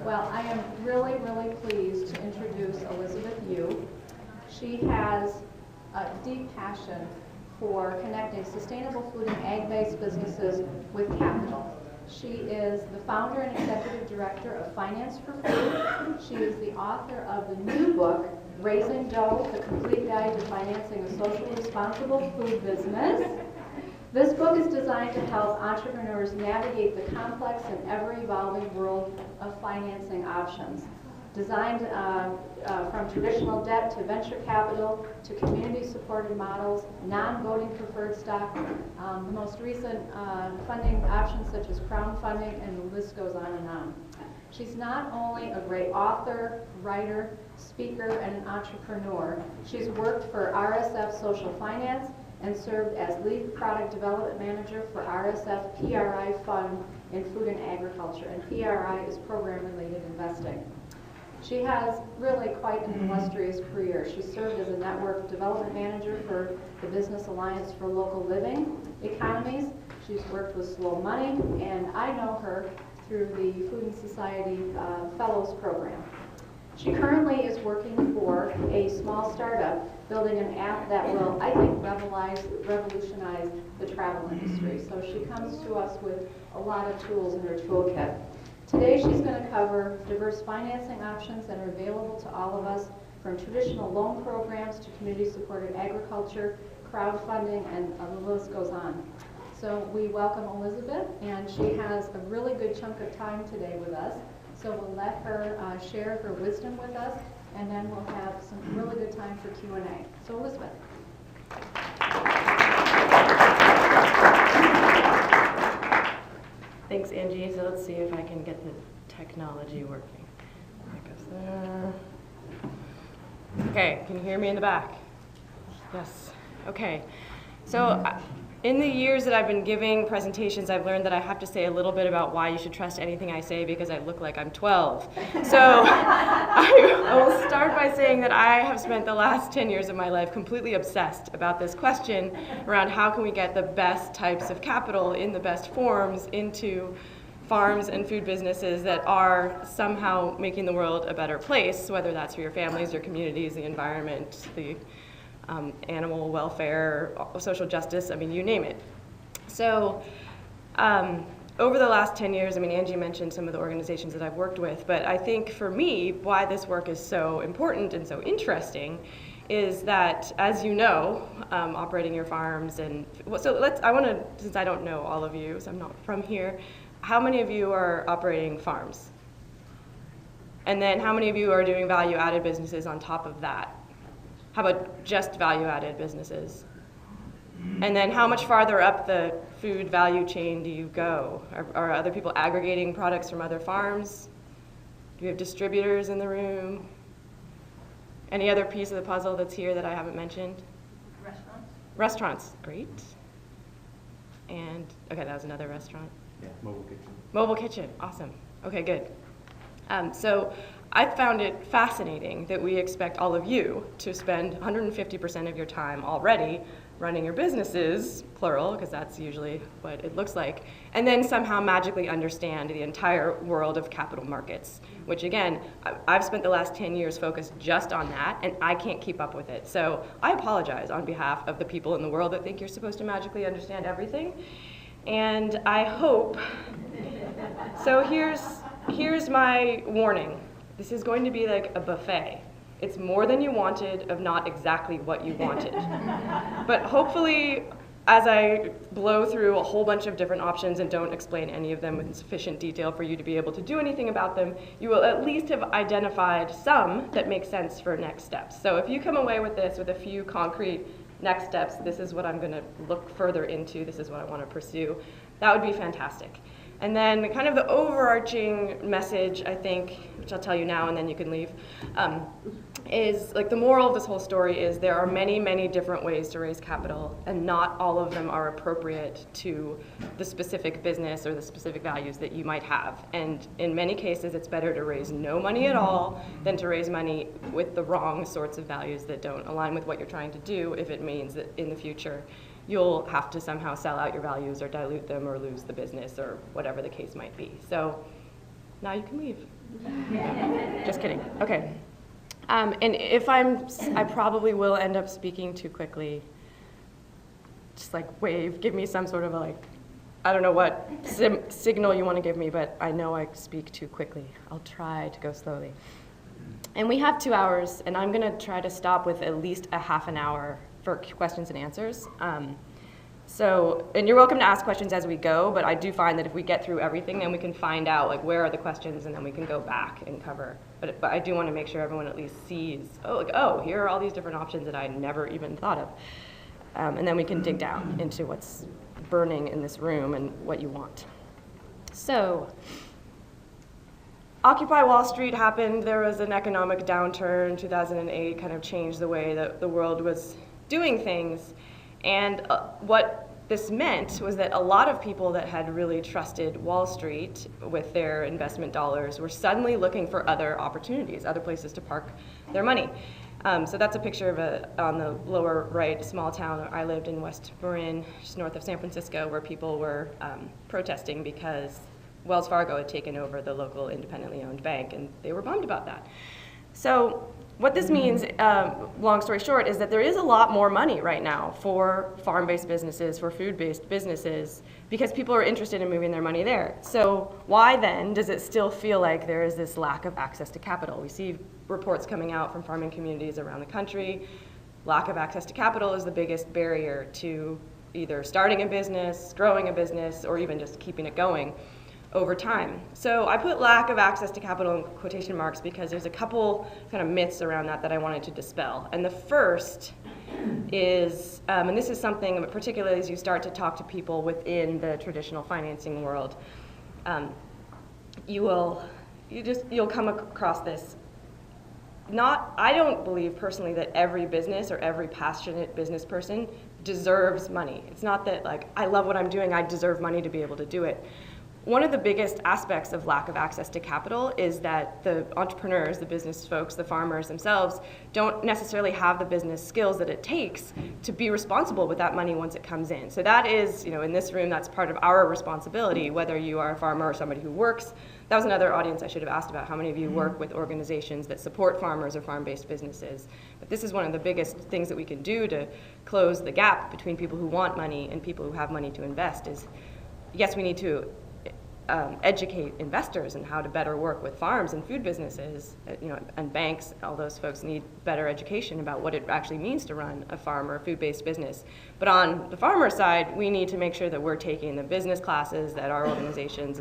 Well, I am really, really pleased to introduce Elizabeth Yu. She has a deep passion for connecting sustainable food and ag-based businesses with capital. She is the founder and executive director of Finance for Food. She is the author of the new book, Raising Dough, The Complete Guide to Financing a Socially Responsible Food Business. This book is designed to help entrepreneurs navigate the complex and ever-evolving world of financing options. Designed from traditional debt to venture capital to community-supported models, non-voting preferred stock, the most recent funding options such as crowdfunding, and the list goes on and on. She's not only a great author, writer, speaker, and an entrepreneur. She's worked for RSF Social Finance and served as lead product development manager for RSF PRI Fund in Food and Agriculture, and PRI is program-related investing. She has really quite an illustrious career. She served as a network development manager for the Business Alliance for Local Living Economies. She's worked with Slow Money, and I know her through the Food and Society Fellows Program. She currently is working for a small startup building an app that will, I think, revolutionize the travel industry. So she comes to us with a lot of tools in her toolkit. Today she's going to cover diverse financing options that are available to all of us, from traditional loan programs to community-supported agriculture, crowdfunding, and the list goes on. So we welcome Elizabeth, and she has a really good chunk of time today with us. So we'll let her share her wisdom with us, and then we'll have some really good time for Q&A. So Elizabeth. Thanks, Angie. So let's see if I can get the technology working. Okay, can you hear me in the back? Yes. Okay. So in the years that I've been giving presentations, I've learned that I have to say a little bit about why you should trust anything I say because I look like I'm 12. So I will start by saying that I have spent the last 10 years of my life completely obsessed about this question around how can we get the best types of capital in the best forms into farms and food businesses that are somehow making the world a better place, whether that's for your families, your communities, the environment, the animal welfare, social justice, I mean, you name it. So over the last 10 years, I mean, Angie mentioned some of the organizations that I've worked with, but I think for me, why this work is so important and so interesting is that, as you know, operating your farms and, I want to, since I don't know all of you, so I'm not from here, how many of you are operating farms? And then how many of you are doing value-added businesses on top of that? How about just value-added businesses? And then how much farther up the food value chain do you go? Are other people aggregating products from other farms? Do we have distributors in the room? Any other piece of the puzzle that's here that I haven't mentioned? Restaurants. Restaurants, great. And, okay, that was another restaurant. Yeah, mobile kitchen. Mobile kitchen, awesome. Okay, good. So I found it fascinating that we expect all of you to spend 150% of your time already running your businesses, plural, because that's usually what it looks like, and then somehow magically understand the entire world of capital markets, which again, I've spent the last 10 years focused just on that, and I can't keep up with it. So I apologize on behalf of the people in the world that think you're supposed to magically understand everything. And I hope, so here's my warning. This is going to be like a buffet. It's more than you wanted of not exactly what you wanted. But hopefully, as I blow through a whole bunch of different options and don't explain any of them in sufficient detail for you to be able to do anything about them, you will at least have identified some that make sense for next steps. So if you come away with this with a few concrete next steps, this is what I'm going to look further into, this is what I want to pursue, that would be fantastic. And then kind of the overarching message, I think, which I'll tell you now and then you can leave, is like the moral of this whole story is there are many, many different ways to raise capital, and not all of them are appropriate to the specific business or the specific values that you might have. And in many cases, it's better to raise no money at all than to raise money with the wrong sorts of values that don't align with what you're trying to do if it means that in the future you'll have to somehow sell out your values or dilute them or lose the business or whatever the case might be. So now you can leave. Just kidding. Okay. And if I probably will end up speaking too quickly. Just like wave, give me some sort of a I don't know what signal you want to give me, but I know I speak too quickly. I'll try to go slowly. And we have 2 hours, and I'm going to try to stop with at least a half an hour for questions and answers. And you're welcome to ask questions as we go, but I do find that if we get through everything, then we can find out where are the questions, and then we can go back and cover. But I do want to make sure everyone at least sees, here are all these different options that I never even thought of. And then we can dig down into what's burning in this room and what you want. So, Occupy Wall Street happened. There was an economic downturn. 2008 kind of changed the way that the world was doing things. And what this meant was that a lot of people that had really trusted Wall Street with their investment dollars were suddenly looking for other opportunities, other places to park their money. So that's a picture of on the lower right, small town. I lived in West Marin, just north of San Francisco, where people were protesting because Wells Fargo had taken over the local independently owned bank, and they were bummed about that. So what this means, long story short, is that there is a lot more money right now for farm-based businesses, for food-based businesses, because people are interested in moving their money there. So why then does it still feel like there is this lack of access to capital? We see reports coming out from farming communities around the country. Lack of access to capital is the biggest barrier to either starting a business, growing a business, or even just keeping it going over time. So I put lack of access to capital in quotation marks because there's a couple kind of myths around that I wanted to dispel. And the first is, and this is something particularly as you start to talk to people within the traditional financing world, you'll come across this. I don't believe personally that every business or every passionate business person deserves money. It's not that I love what I'm doing, I deserve money to be able to do it. One of the biggest aspects of lack of access to capital is that the entrepreneurs, the business folks, the farmers themselves don't necessarily have the business skills that it takes to be responsible with that money once it comes in. So that is, in this room, that's part of our responsibility, whether you are a farmer or somebody who works. That was another audience I should have asked about. How many of you work with organizations that support farmers or farm-based businesses? But this is one of the biggest things that we can do to close the gap between people who want money and people who have money to invest is, yes, we need to educate investors in how to better work with farms and food businesses, and banks. All those folks need better education about what it actually means to run a farm or a food-based business. But on the farmer side, we need to make sure that we're taking the business classes that our organizations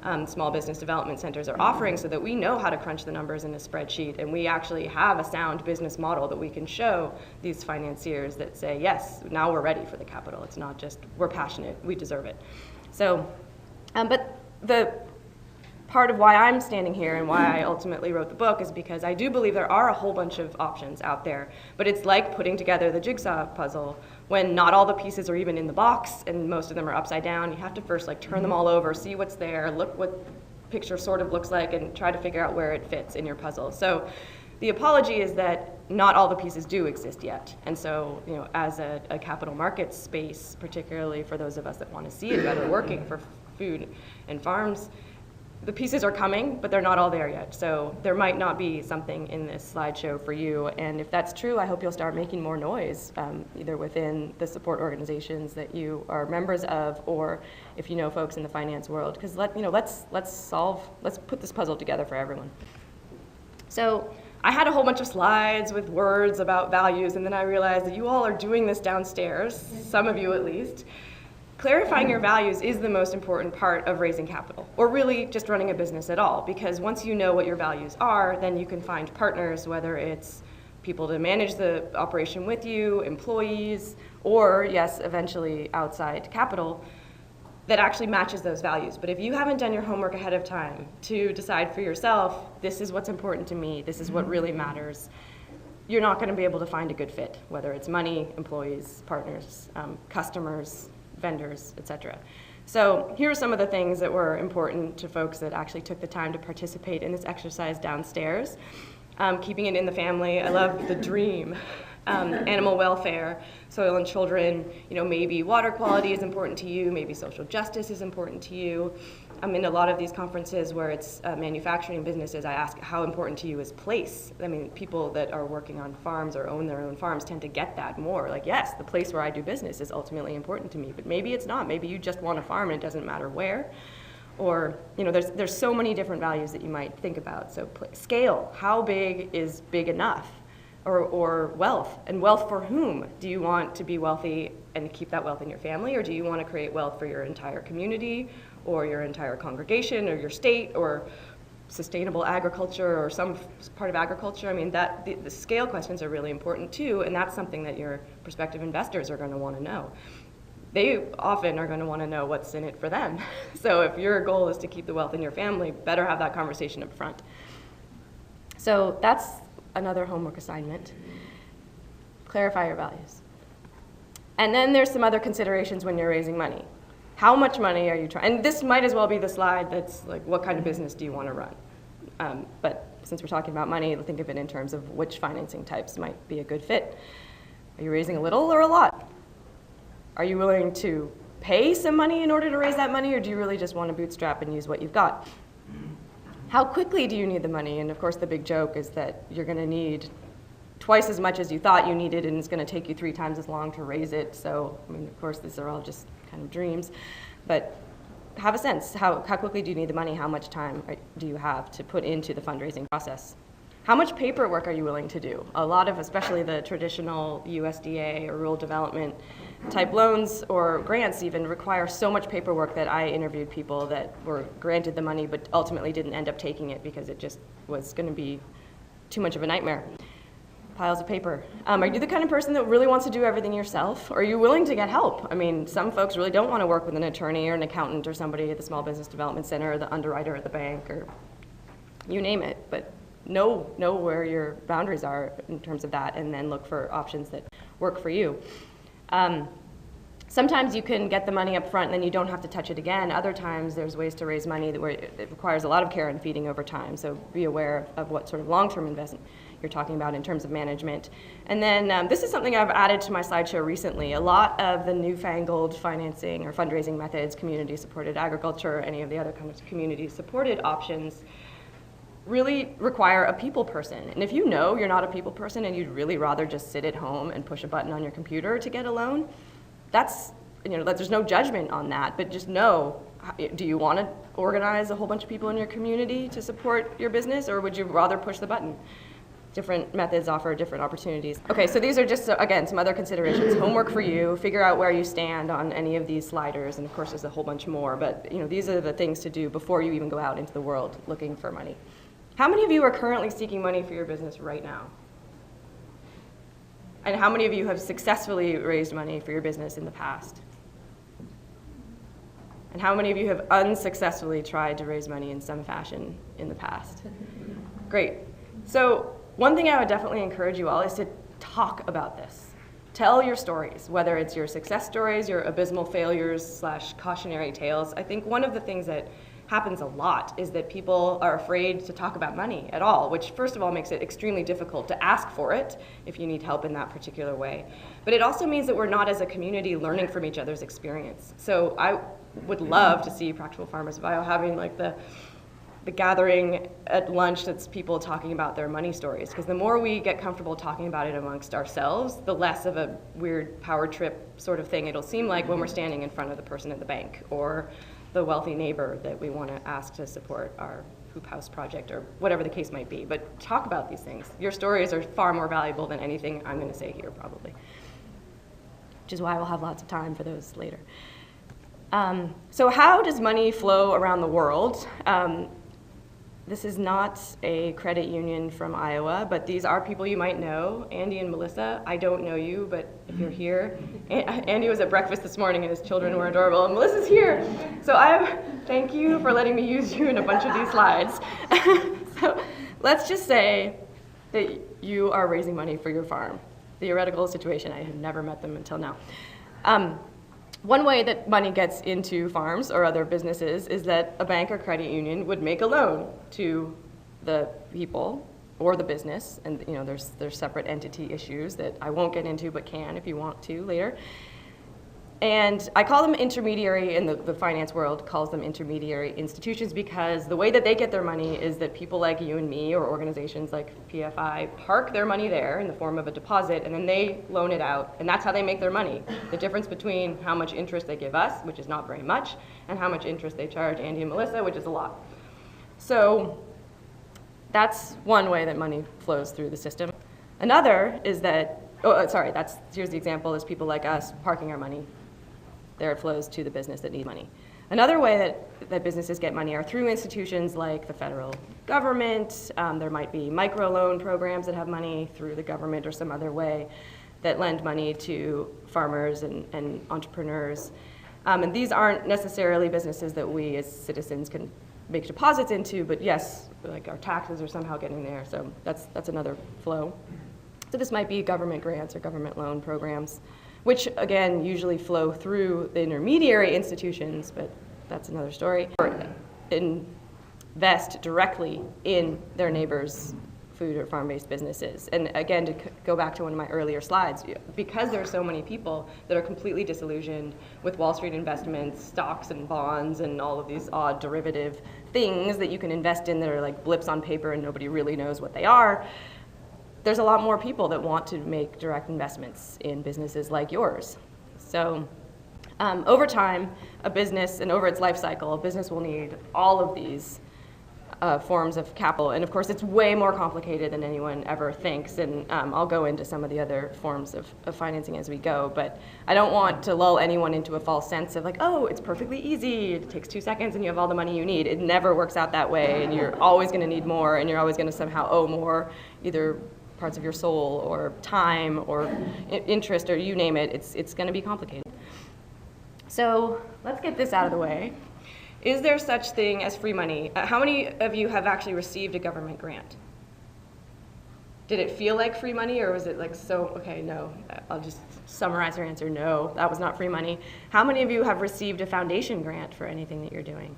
and small business development centers are offering so that we know how to crunch the numbers in a spreadsheet, and we actually have a sound business model that we can show these financiers that say, yes, now we're ready for the capital. It's not just, we're passionate, we deserve it. So. But the part of why I'm standing here and why I ultimately wrote the book is because I do believe there are a whole bunch of options out there, but it's like putting together the jigsaw puzzle when not all the pieces are even in the box and most of them are upside down. You have to first turn them all over, see what's there, look what the picture sort of looks like, and try to figure out where it fits in your puzzle. So the apology is that not all the pieces do exist yet. And so, as a capital markets space, particularly for those of us that want to see it better working for food and farms, the pieces are coming, but they're not all there yet. So there might not be something in this slideshow for you. And if that's true, I hope you'll start making more noise, either within the support organizations that you are members of, or if you know folks in the finance world, because let's put this puzzle together for everyone. So I had a whole bunch of slides with words about values, and then I realized that you all are doing this downstairs, some of you at least. Clarifying your values is the most important part of raising capital, or really just running a business at all, because once you know what your values are, then you can find partners, whether it's people to manage the operation with you, employees, or yes, eventually outside capital that actually matches those values. But if you haven't done your homework ahead of time to decide for yourself, this is what's important to me, this is what really matters, you're not going to be able to find a good fit, whether it's money, employees, partners, customers, vendors, etc. So here are some of the things that were important to folks that actually took the time to participate in this exercise downstairs. Keeping it in the family. I love the dream. animal welfare, soil and children, maybe water quality is important to you, maybe social justice is important to you. In a lot of these conferences where it's manufacturing businesses, I ask how important to you is place. People that are working on farms or own their own farms tend to get that more. Like, yes, the place where I do business is ultimately important to me, but maybe it's not. Maybe you just want a farm and it doesn't matter where. Or, there's so many different values that you might think about. So scale, how big is big enough? Or wealth, and wealth for whom? Do you want to be wealthy and keep that wealth in your family, or do you want to create wealth for your entire community, or your entire congregation, or your state, or sustainable agriculture, or some part of agriculture? The scale questions are really important too, and that's something that your prospective investors are going to want to know. They often are going to want to know what's in it for them. So if your goal is to keep the wealth in your family, better have that conversation up front. So that's another homework assignment. Clarify your values. And then there's some other considerations when you're raising money. How much money are you trying? And this might as well be the slide that's like, what kind of business do you want to run? But since we're talking about money, think of it in terms of which financing types might be a good fit. Are you raising a little or a lot? Are you willing to pay some money in order to raise that money, or do you really just want to bootstrap and use what you've got? How quickly do you need the money? And of course, the big joke is that you're going to need twice as much as you thought you needed, and it's going to take you 3 times as long to raise it. So, of course, these are all just kind of dreams. But have a sense. How quickly do you need the money? How much time do you have to put into the fundraising process? How much paperwork are you willing to do? A lot of, especially the traditional USDA or rural development type loans or grants even, require so much paperwork that I interviewed people that were granted the money but ultimately didn't end up taking it because it just was going to be too much of a nightmare. Piles of paper. Are you the kind of person that really wants to do everything yourself? Or are you willing to get help? Some folks really don't want to work with an attorney or an accountant or somebody at the Small Business Development Center or the underwriter at the bank or you name it. But know where your boundaries are in terms of that, and then look for options that work for you. Sometimes you can get the money up front and then you don't have to touch it again. Other times there's ways to raise money where it requires a lot of care and feeding over time. So be aware of what sort of long-term investment you're talking about in terms of management. And then this is something I've added to my slideshow recently. A lot of the newfangled financing or fundraising methods, community-supported agriculture, any of the other kinds of community-supported options, really require a people person. And if you know you're not a people person and you'd really rather just sit at home and push a button on your computer to get a loan, there's no judgment on that, but just know, do you want to organize a whole bunch of people in your community to support your business, or would you rather push the button? Different methods offer different opportunities. Okay, so these are just, again, some other considerations. Homework for you, figure out where you stand on any of these sliders, and of course there's a whole bunch more, but these are the things to do before you even go out into the world looking for money. How many of you are currently seeking money for your business right now? And how many of you have successfully raised money for your business in the past? And how many of you have unsuccessfully tried to raise money in some fashion in the past? Great. So one thing I would definitely encourage you all is to talk about this. Tell your stories, whether it's your success stories, your abysmal failures / cautionary tales. I think one of the things that happens a lot is that people are afraid to talk about money at all, which first of all makes it extremely difficult to ask for it if you need help in that particular way. But it also means that we're not as a community learning from each other's experience. So I would love to see Practical Farmers Bio having like the gathering at lunch that's people talking about their money stories, because the more we get comfortable talking about it amongst ourselves, the less of a weird power trip sort of thing it'll seem like when we're standing in front of the person at the bank or the wealthy neighbor that we want to ask to support our hoop house project or whatever the case might be. But talk about these things. Your stories are far more valuable than anything I'm going to say here probably, which is why we'll have lots of time for those later. So how does money flow around the world? This is not a credit union from Iowa, but these are people you might know. Andy and Melissa, I don't know you, but if you're here. Andy was at breakfast this morning and his children were adorable, and Melissa's here. So thank you for letting me use you in a bunch of these slides. So let's just say that you are raising money for your farm. Theoretical situation, I have never met them until now. One way that money gets into farms or other businesses is that a bank or credit union would make a loan to the people or the business, and there's separate entity issues that I won't get into but can if you want to later. And I call them intermediary, and the finance world calls them intermediary institutions, because the way that they get their money is that people like you and me, or organizations like PFI, park their money there in the form of a deposit, and then they loan it out, and that's how they make their money. The difference between how much interest they give us, which is not very much, and how much interest they charge Andy and Melissa, which is a lot. So that's one way that money flows through the system. Another is that, here's the example, is people like us parking our money. There it flows to the business that needs money. Another way that businesses get money are through institutions like the federal government. There might be microloan programs that have money through the government or some other way that lend money to farmers and entrepreneurs. And these aren't necessarily businesses that we as citizens can make deposits into, but yes, like our taxes are somehow getting there, so that's another flow. So this might be government grants or government loan programs, which again usually flow through the intermediary institutions, but that's another story. Or invest directly in their neighbors' food or farm-based businesses. And again, to go back to one of my earlier slides, because there are so many people that are completely disillusioned with Wall Street investments, stocks and bonds, and all of these odd derivative things that you can invest in that are like blips on paper and nobody really knows what they are, there's a lot more people that want to make direct investments in businesses like yours. So over time, a business, and over its life cycle, a business will need all of these forms of capital. And of course, it's way more complicated than anyone ever thinks. And I'll go into some of the other forms of financing as we go. But I don't want to lull anyone into a false sense of like, oh, it's perfectly easy. It takes 2 seconds and you have all the money you need. It never works out that way. And you're always going to need more. And you're always going to somehow owe more, either parts of your soul or time or interest or you name it. It's going to be complicated. So let's get this out of the way. Is there such thing as free money? How many of you have actually received a government grant? Did it feel like free money, or was it like okay, no. I'll just summarize your answer, no, that was not free money. How many of you have received a foundation grant for anything that you're doing?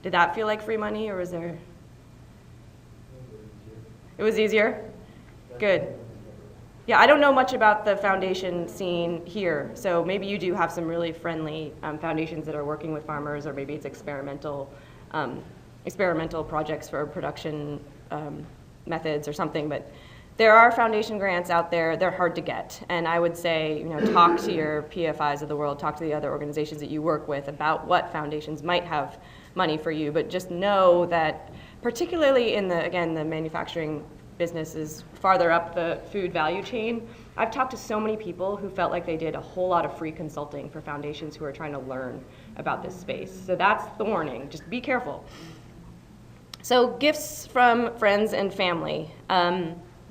Did that feel like free money, or was there? It was easier? Good. Yeah, I don't know much about the foundation scene here, so maybe you do have some really friendly foundations that are working with farmers, or maybe it's experimental projects for production methods or something, but there are foundation grants out there. They're hard to get, and I would say, talk to your PFIs of the world, talk to the other organizations that you work with about what foundations might have money for you, but just know that particularly in the manufacturing businesses farther up the food value chain, I've talked to so many people who felt like they did a whole lot of free consulting for foundations who are trying to learn about this space. So that's the warning, just be careful. So gifts from friends and family,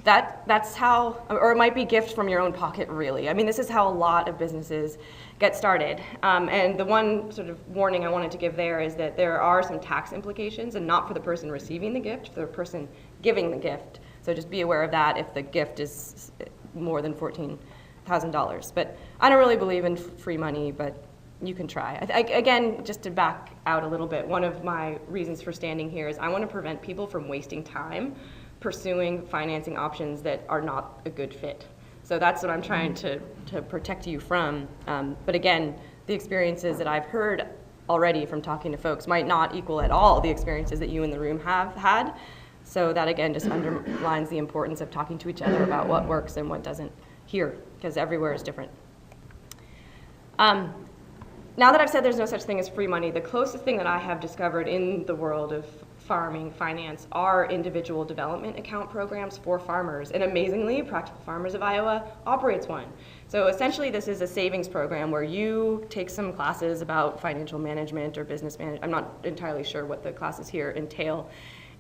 that's how, or it might be gift from your own pocket really. I mean, this is how a lot of businesses get started. And the one sort of warning I wanted to give there is that there are some tax implications, and not for the person receiving the gift, for the person giving the gift. So just be aware of that if the gift is more than $14,000. But I don't really believe in free money, but you can try. Again, just to back out a little bit, one of my reasons for standing here is I want to prevent people from wasting time pursuing financing options that are not a good fit. So that's what I'm trying to protect you from. But again, the experiences that I've heard already from talking to folks might not equal at all the experiences that you in the room have had. So that again just underlines the importance of talking to each other about what works and what doesn't here, because everywhere is different. Now that I've said there's no such thing as free money, the closest thing that I have discovered in the world of farming finance are individual development account programs for farmers. And amazingly, Practical Farmers of Iowa operates one. So essentially this is a savings program where you take some classes about financial management or business management. I'm not entirely sure what the classes here entail.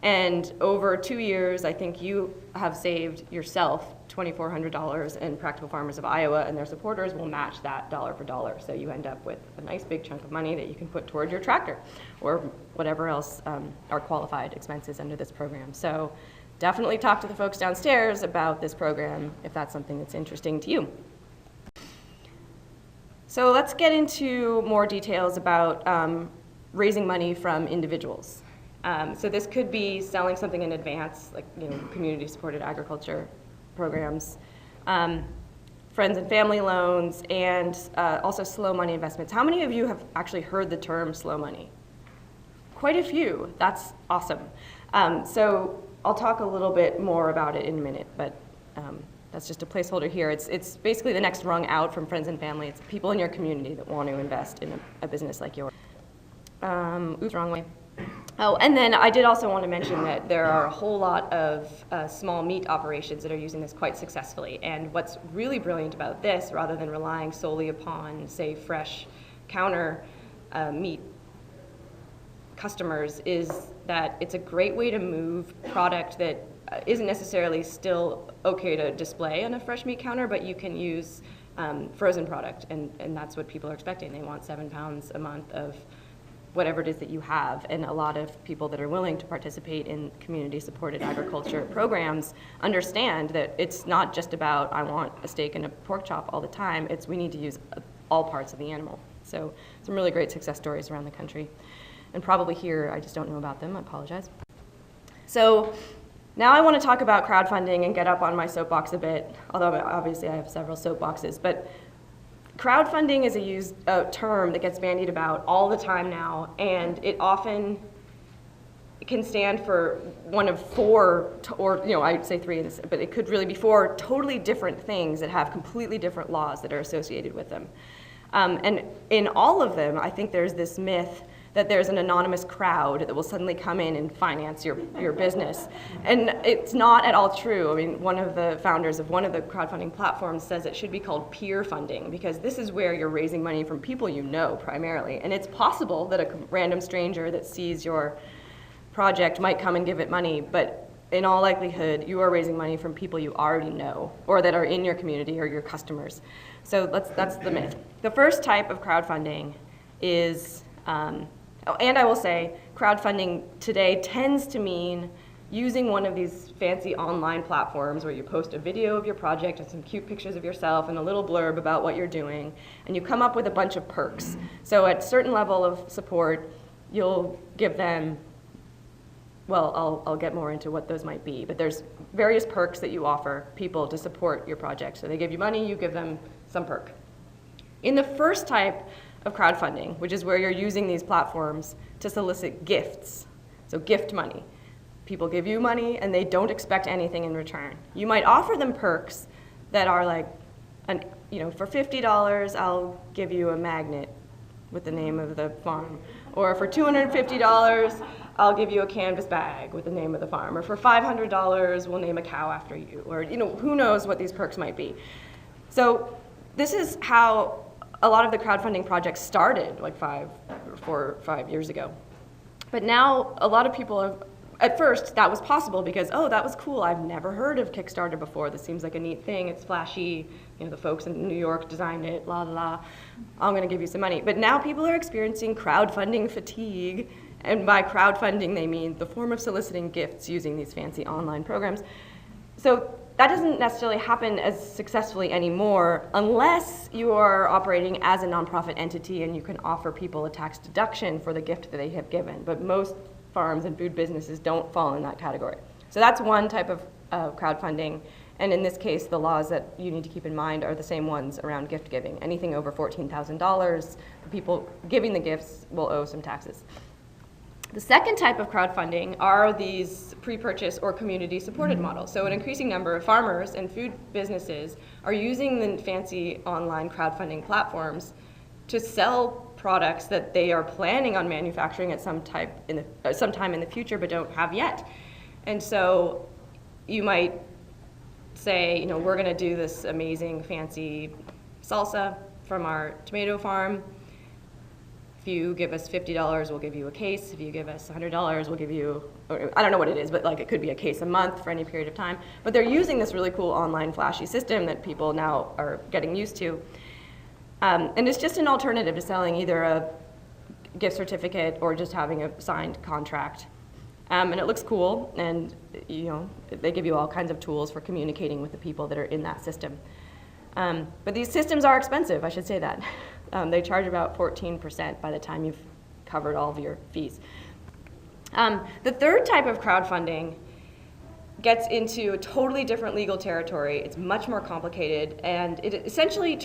And over 2 years, I think you have saved yourself $2,400, and Practical Farmers of Iowa and their supporters will match that dollar for dollar. So you end up with a nice big chunk of money that you can put toward your tractor or whatever else are qualified expenses under this program. So definitely talk to the folks downstairs about this program if that's something that's interesting to you. So let's get into more details about raising money from individuals. So this could be selling something in advance, like community-supported agriculture programs, friends and family loans, and also slow money investments. How many of you have actually heard the term slow money? Quite a few. That's awesome. So I'll talk a little bit more about it in a minute, but that's just a placeholder here. It's basically the next rung out from friends and family. It's people in your community that want to invest in a business like yours. Oops, wrong way. Oh, and then I did also want to mention that there are a whole lot of small meat operations that are using this quite successfully. And what's really brilliant about this, rather than relying solely upon, say, fresh counter meat customers, is that it's a great way to move product that isn't necessarily still okay to display on a fresh meat counter, but you can use frozen product, and that's what people are expecting. They want 7 pounds a month of whatever it is that you have, and a lot of people that are willing to participate in community-supported agriculture programs understand that it's not just about, I want a steak and a pork chop all the time, it's we need to use all parts of the animal. So some really great success stories around the country. And probably here, I just don't know about them, I apologize. So now I want to talk about crowdfunding and get up on my soapbox a bit, although obviously I have several soapboxes, but crowdfunding is a term that gets bandied about all the time now, and it often can stand for one of four, or I'd say three, but it could really be four totally different things that have completely different laws that are associated with them. And in all of them, I think there's this myth that there's an anonymous crowd that will suddenly come in and finance your business. And it's not at all true. I mean, one of the founders of one of the crowdfunding platforms says it should be called peer funding, because this is where you're raising money from people you know primarily. And it's possible that a random stranger that sees your project might come and give it money, but in all likelihood, you are raising money from people you already know or that are in your community or your customers. So that's the myth. The first type of crowdfunding is, and I will say, crowdfunding today tends to mean using one of these fancy online platforms where you post a video of your project and some cute pictures of yourself and a little blurb about what you're doing, and you come up with a bunch of perks. So at a certain level of support, you'll give them, well, I'll get more into what those might be, but there's various perks that you offer people to support your project. So they give you money, you give them some perk. In the first type of crowdfunding, which is where you're using these platforms to solicit gifts, so gift money. People give you money and they don't expect anything in return. You might offer them perks that are like, for $50, I'll give you a magnet with the name of the farm. Or for $250, I'll give you a canvas bag with the name of the farm. Or for $500, we'll name a cow after you. Or who knows what these perks might be. So this is how a lot of the crowdfunding projects started like 4 or 5 years ago. But now a lot of people have, at first that was possible because, oh, that was cool. I've never heard of Kickstarter before. This seems like a neat thing. It's flashy. The folks in New York designed it, la la la. I'm gonna give you some money. But now people are experiencing crowdfunding fatigue. And by crowdfunding, they mean the form of soliciting gifts using these fancy online programs. So that doesn't necessarily happen as successfully anymore unless you are operating as a nonprofit entity and you can offer people a tax deduction for the gift that they have given. But most farms and food businesses don't fall in that category. So that's one type of crowdfunding. And in this case, the laws that you need to keep in mind are the same ones around gift giving. Anything over $14,000, the people giving the gifts will owe some taxes. The second type of crowdfunding are these pre-purchase or community-supported models. So an increasing number of farmers and food businesses are using the fancy online crowdfunding platforms to sell products that they are planning on manufacturing at sometime in the future but don't have yet. And so you might say, we're going to do this amazing fancy salsa from our tomato farm. If you give us $50, we'll give you a case. If you give us $100, we'll give you, I don't know what it is, but it could be a case a month for any period of time. But they're using this really cool online flashy system that people now are getting used to. And it's just an alternative to selling either a gift certificate or just having a signed contract. And it looks cool, and they give you all kinds of tools for communicating with the people that are in that system. But these systems are expensive, I should say that. They charge about 14% by the time you've covered all of your fees. The third type of crowdfunding gets into a totally different legal territory. It's much more complicated, and it essentially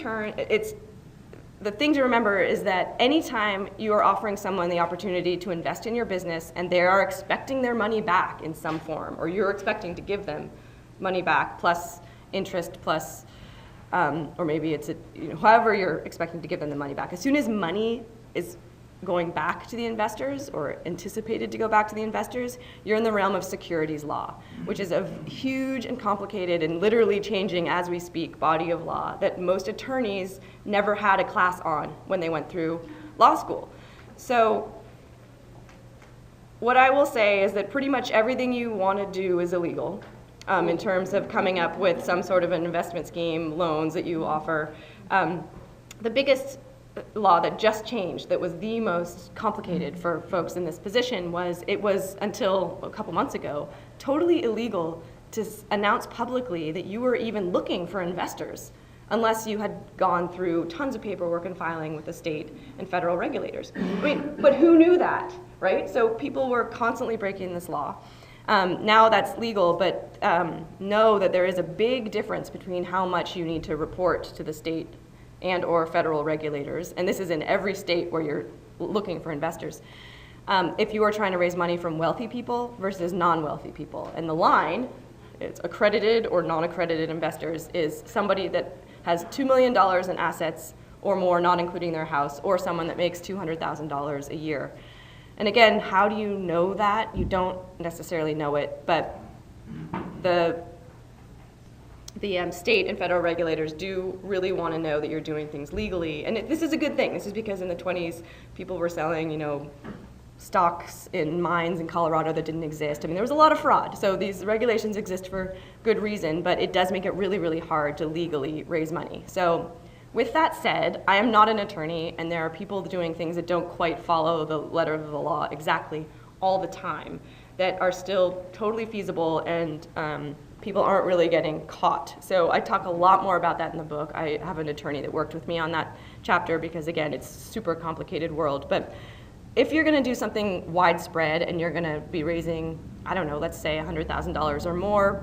the thing to remember is that anytime you are offering someone the opportunity to invest in your business and they are expecting their money back in some form, or you're expecting to give them money back plus interest plus, or maybe it's however you're expecting to give them the money back. As soon as money is going back to the investors or anticipated to go back to the investors, you're in the realm of securities law, which is a huge and complicated and literally changing as we speak body of law that most attorneys never had a class on when they went through law school. So what I will say is that pretty much everything you want to do is illegal in terms of coming up with some sort of an investment scheme, loans that you offer. The biggest law that just changed that was the most complicated for folks in this position was until a couple months ago totally illegal to announce publicly that you were even looking for investors unless you had gone through tons of paperwork and filing with the state and federal regulators. But who knew that, right? So people were constantly breaking this law. Now that's legal, but know that there is a big difference between how much you need to report to the state and or federal regulators, and this is in every state where you're looking for investors, if you are trying to raise money from wealthy people versus non-wealthy people. And the line, it's accredited or non-accredited investors, is somebody that has $2 million in assets or more, not including their house, or someone that makes $200,000 a year. And again, how do you know that? You don't necessarily know it, but the state and federal regulators do really want to know that you're doing things legally. And this is a good thing. This is because in the 20s, people were selling, stocks in mines in Colorado that didn't exist. I mean, there was a lot of fraud. So these regulations exist for good reason, but it does make it really, really hard to legally raise money. So with that said, I am not an attorney, and there are people doing things that don't quite follow the letter of the law exactly all the time that are still totally feasible, and people aren't really getting caught. So I talk a lot more about that in the book. I have an attorney that worked with me on that chapter because, again, it's a super complicated world. But if you're going to do something widespread and you're going to be raising, I don't know, let's say $100,000 or more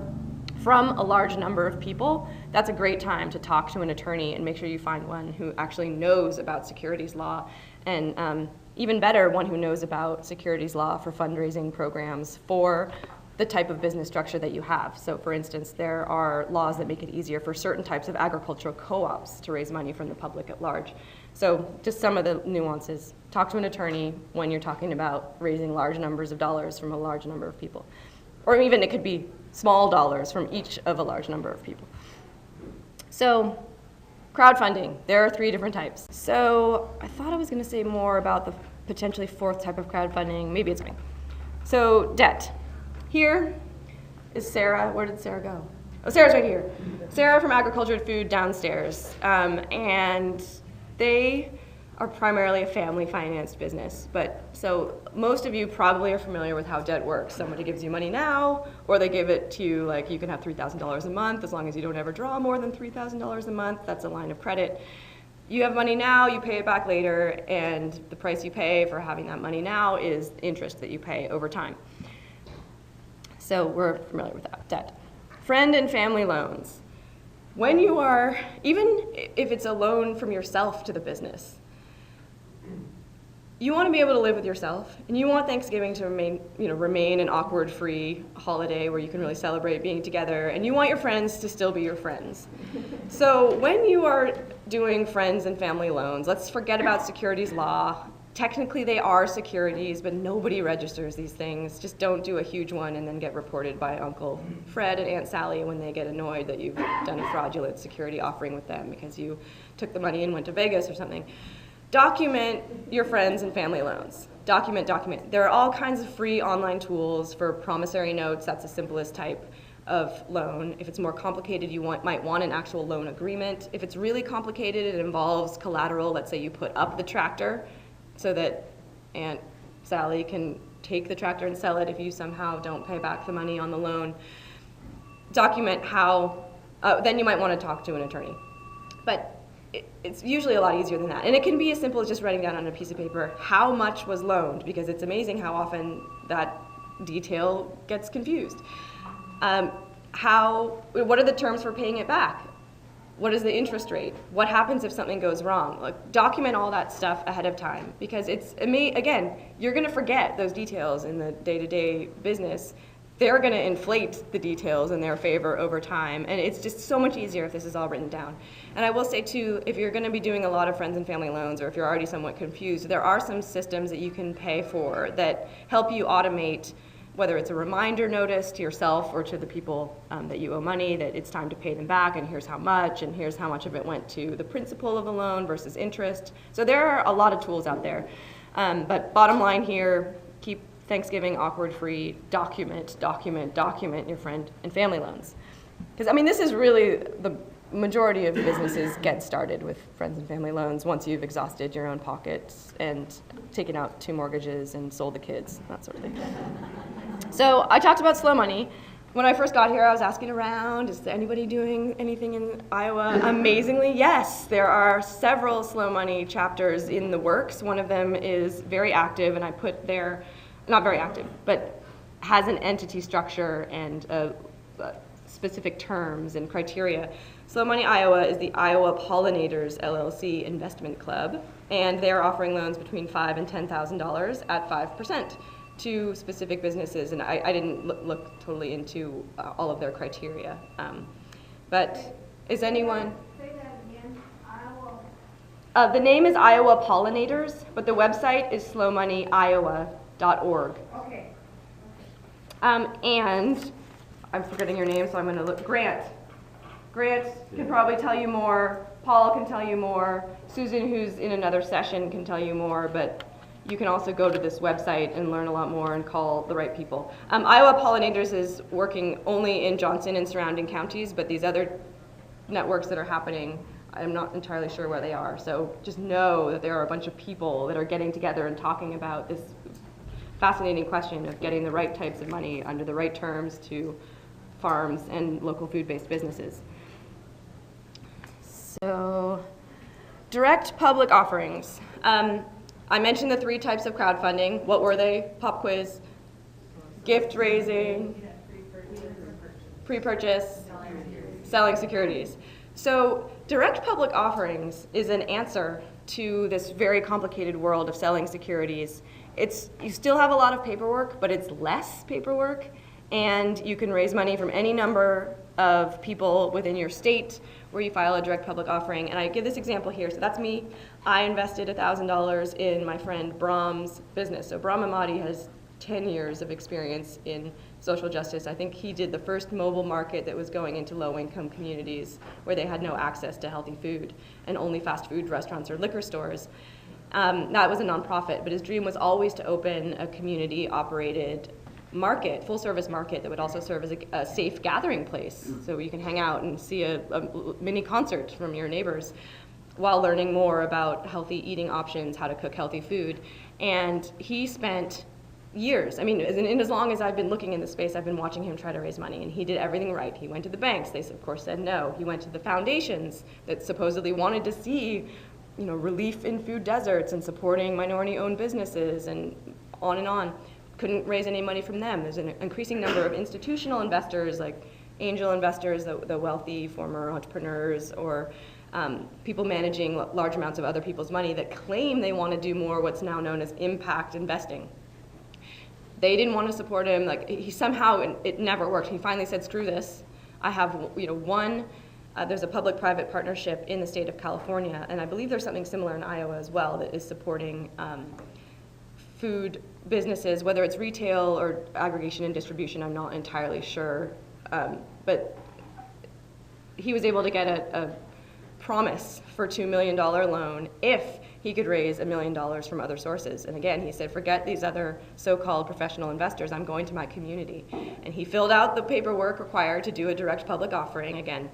from a large number of people, that's a great time to talk to an attorney and make sure you find one who actually knows about securities law, and even better, one who knows about securities law for fundraising programs for the type of business structure that you have. So for instance, there are laws that make it easier for certain types of agricultural co-ops to raise money from the public at large. So just some of the nuances. Talk to an attorney when you're talking about raising large numbers of dollars from a large number of people. Or even it could be small dollars from each of a large number of people. So crowdfunding, there are 3 different types. So I thought I was going to say more about the potentially 4th type of crowdfunding. Maybe it's me. So debt. Here is Sarah. Where did Sarah go? Oh, Sarah's right here. Sarah from Agriculture and Food downstairs. And they are primarily a family financed business. But so most of you probably are familiar with how debt works. Somebody gives you money now, or they give it to you, like you can have $3,000 a month as long as you don't ever draw more than $3,000 a month. That's a line of credit. You have money now, you pay it back later, and the price you pay for having that money now is interest that you pay over time. So we're familiar with that, debt. Friend and family loans. When you are, even if it's a loan from yourself to the business, you want to be able to live with yourself, and you want Thanksgiving to remain an awkward-free holiday where you can really celebrate being together, and you want your friends to still be your friends. So when you are doing friends and family loans, let's forget about securities law. Technically they are securities, but nobody registers these things. Just don't do a huge one and then get reported by Uncle Fred and Aunt Sally when they get annoyed that you've done a fraudulent security offering with them because you took the money and went to Vegas or something. Document your friends and family loans. Document. There are all kinds of free online tools for promissory notes. That's the simplest type of loan. If it's more complicated, you might want an actual loan agreement. If it's really complicated, it involves collateral. Let's say you put up the tractor so that Aunt Sally can take the tractor and sell it if you somehow don't pay back the money on the loan. Document how, then you might want to talk to an attorney. But it's usually a lot easier than that. And it can be as simple as just writing down on a piece of paper how much was loaned, because it's amazing how often that detail gets confused. What are the terms for paying it back? What is the interest rate? What happens if something goes wrong? Like, document all that stuff ahead of time, because again, you're going to forget those details in the day-to-day business. They're going to inflate the details in their favor over time, and it's just so much easier if this is all written down. And I will say too, if you're going to be doing a lot of friends and family loans, or if you're already somewhat confused, there are some systems that you can pay for that help you automate, whether it's a reminder notice to yourself or to the people that you owe money that it's time to pay them back, and here's how much of it went to the principal of the loan versus interest. So there are a lot of tools out there. But bottom line here, keep Thanksgiving awkward-free, document your friend and family loans. Because, I mean, this is really the majority of businesses get started with friends and family loans once you've exhausted your own pockets and taken out 2 mortgages and sold the kids, that sort of thing. So I talked about slow money. When I first got here, I was asking around, is there anybody doing anything in Iowa? Amazingly, yes, there are several slow money chapters in the works. One of them is very active, and I put there, not very active, but has an entity structure and specific terms and criteria. Slow Money Iowa is the Iowa Pollinators LLC Investment Club, and they're offering loans between $5,000 and $10,000 at 5% to specific businesses. And I didn't look totally into all of their criteria. But is anyone? Say that again. Iowa. The name is Iowa Pollinators, but the website is slowmoneyiowa.org. Okay. And I'm forgetting your name, so I'm going to look. Grant can probably tell you more. Paul can tell you more. Susan, who's in another session, can tell you more. But you can also go to this website and learn a lot more and call the right people. Iowa Pollinators is working only in Johnson and surrounding counties, but these other networks that are happening, I'm not entirely sure where they are. So just know that there are a bunch of people that are getting together and talking about this fascinating question of getting the right types of money under the right terms to farms and local food-based businesses. So, direct public offerings. I mentioned the 3 types of crowdfunding. What were they? Pop quiz, gift raising, pre-purchase, selling securities. So direct public offerings is an answer to this very complicated world of selling securities. You still have a lot of paperwork, but it's less paperwork, and you can raise money from any number of people within your state where you file a direct public offering. And I give this example here. So that's me. I invested $1,000 in my friend Brahm's business. So Brahm Amadi has 10 years of experience in social justice. I think he did the first mobile market that was going into low-income communities where they had no access to healthy food and only fast food restaurants or liquor stores. That was a nonprofit, but his dream was always to open a community-operated market, full-service market that would also serve as a safe gathering place, so you can hang out and see a mini concert from your neighbors while learning more about healthy eating options, how to cook healthy food. And he spent years, I mean, in as long as I've been looking in the space, I've been watching him try to raise money, and he did everything right. He went to the banks. They, of course, said no. He went to the foundations that supposedly wanted to see, relief in food deserts and supporting minority-owned businesses and on and on. Couldn't raise any money from them. There's an increasing number of institutional investors, like angel investors, the wealthy former entrepreneurs, or people managing large amounts of other people's money that claim they want to do more what's now known as impact investing. They didn't want to support him. Like, he somehow, it never worked. He finally said, screw this. I have, there's a public-private partnership in the state of California, and I believe there's something similar in Iowa as well that is supporting food businesses, whether it's retail or aggregation and distribution, I'm not entirely sure. But he was able to get a promise for $2 million loan if he could raise $1 million from other sources. And again, he said, forget these other so-called professional investors, I'm going to my community. And he filled out the paperwork required to do a direct public offering, again,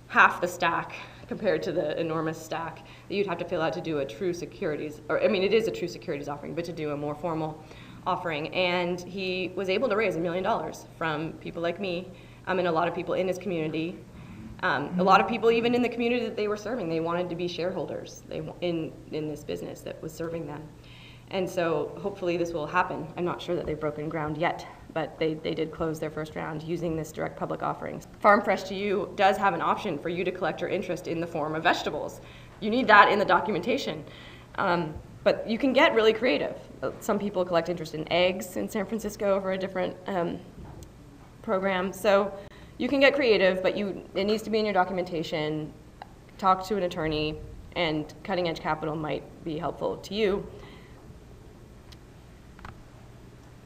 half the stack compared to the enormous stack that you'd have to fill out to do a true securities, it is a true securities offering, but to do a more formal offering. And he was able to raise $1 million from people like me and a lot of people in his community. A lot of people, even in the community that they were serving, they wanted to be shareholders in this business that was serving them. And so hopefully this will happen. I'm not sure that they've broken ground yet, but they did close their first round using this direct public offering. Farm Fresh to You does have an option for you to collect your interest in the form of vegetables. You need that in the documentation. But you can get really creative. Some people collect interest in eggs in San Francisco for a different program. So you can get creative, but it needs to be in your documentation. Talk to an attorney, and Cutting Edge Capital might be helpful to you.